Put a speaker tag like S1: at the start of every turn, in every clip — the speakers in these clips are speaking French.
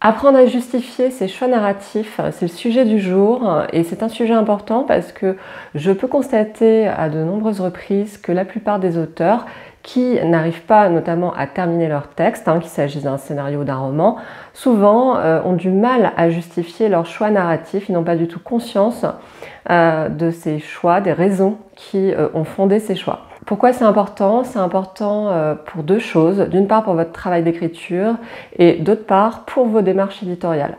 S1: Apprendre à justifier ses choix narratifs, c'est le sujet du jour et c'est un sujet important parce que je peux constater à de nombreuses reprises que la plupart des auteurs qui n'arrivent pas notamment à terminer leur texte, qu'il s'agisse d'un scénario ou d'un roman, souvent ont du mal à justifier leurs choix narratifs, ils n'ont pas du tout conscience de ces choix, des raisons qui ont fondé ces choix. Pourquoi c'est important? C'est important pour deux choses. D'une part pour votre travail d'écriture et d'autre part pour vos démarches éditoriales.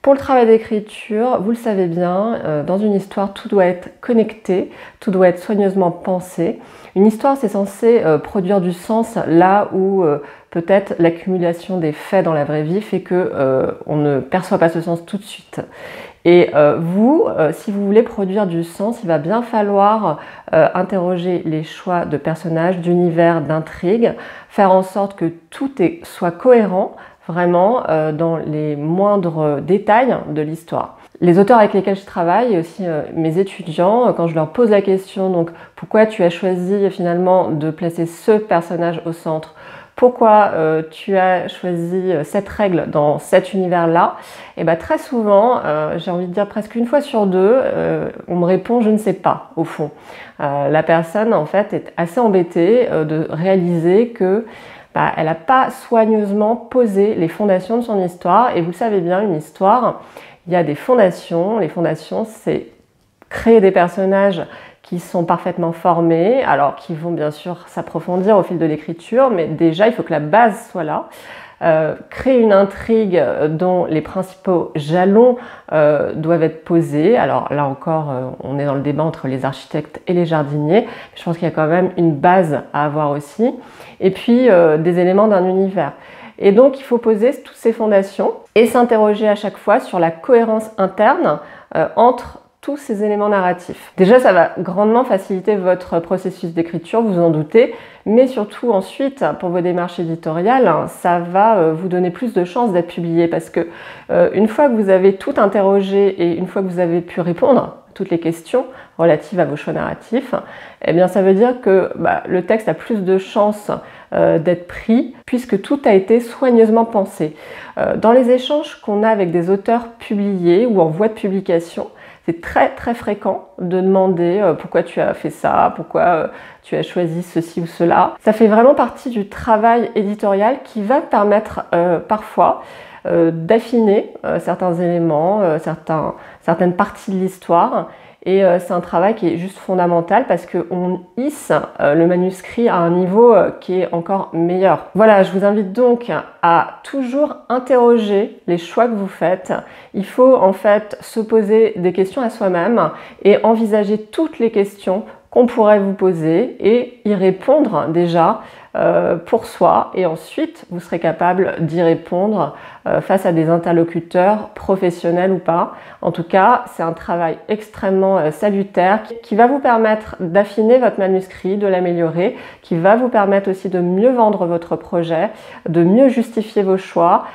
S1: Pour le travail d'écriture, vous le savez bien, dans une histoire, tout doit être connecté, tout doit être soigneusement pensé. Une histoire, c'est censé produire du sens là où peut-être l'accumulation des faits dans la vraie vie fait qu'on ne perçoit pas ce sens tout de suite. Et si vous voulez produire du sens, il va bien falloir interroger les choix de personnages, d'univers, d'intrigues, faire en sorte que tout soit cohérent, vraiment dans les moindres détails de l'histoire. Les auteurs avec lesquels je travaille et aussi mes étudiants, quand je leur pose la question, donc pourquoi tu as choisi finalement de placer ce personnage au centre, pourquoi tu as choisi cette règle dans cet univers-là, et bien très souvent, j'ai envie de dire presque une fois sur deux, on me répond je ne sais pas au fond. La personne en fait est assez embêtée de réaliser que elle n'a pas soigneusement posé les fondations de son histoire. Et vous le savez bien, une histoire, il y a des fondations. Les fondations, c'est créer des personnages qui sont parfaitement formés, alors qui vont bien sûr s'approfondir au fil de l'écriture, mais déjà, il faut que la base soit là. Créer une intrigue dont les principaux jalons doivent être posés. Alors là encore, on est dans le débat entre les architectes et les jardiniers. Je pense qu'il y a quand même une base à avoir aussi. Et puis des éléments d'un univers. Et donc il faut poser toutes ces fondations et s'interroger à chaque fois sur la cohérence interne entre tous ces éléments narratifs. Déjà, ça va grandement faciliter votre processus d'écriture, vous en doutez, mais surtout ensuite, pour vos démarches éditoriales, ça va vous donner plus de chances d'être publié parce que une fois que vous avez tout interrogé et une fois que vous avez pu répondre à toutes les questions relatives à vos choix narratifs, eh bien ça veut dire que le texte a plus de chances d'être pris puisque tout a été soigneusement pensé. Dans les échanges qu'on a avec des auteurs publiés ou en voie de publication, c'est très très fréquent de demander pourquoi tu as fait ça, pourquoi tu as choisi ceci ou cela. Ça fait vraiment partie du travail éditorial qui va permettre parfois d'affiner certains éléments, certaines parties de l'histoire. Et c'est un travail qui est juste fondamental parce qu'on hisse le manuscrit à un niveau qui est encore meilleur. Voilà, je vous invite donc à toujours interroger les choix que vous faites. Il faut en fait se poser des questions à soi-même et envisager toutes les questions qu'on pourrait vous poser et y répondre déjà pour soi, et ensuite vous serez capable d'y répondre face à des interlocuteurs professionnels ou pas. En tout cas, c'est un travail extrêmement salutaire qui va vous permettre d'affiner votre manuscrit, de l'améliorer, qui va vous permettre aussi de mieux vendre votre projet, de mieux justifier vos choix,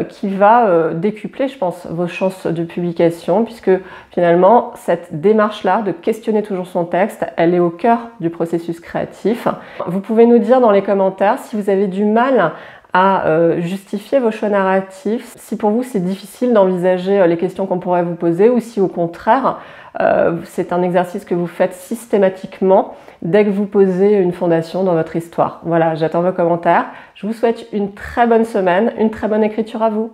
S1: qui va décupler, je pense, vos chances de publication, puisque finalement, cette démarche-là de questionner toujours son texte, elle est au cœur du processus créatif. Vous pouvez nous dire dans les commentaires si vous avez du mal à justifier vos choix narratifs, si pour vous c'est difficile d'envisager les questions qu'on pourrait vous poser ou si au contraire c'est un exercice que vous faites systématiquement dès que vous posez une fondation dans votre histoire. Voilà, j'attends vos commentaires. Je vous souhaite une très bonne semaine, une très bonne écriture à vous.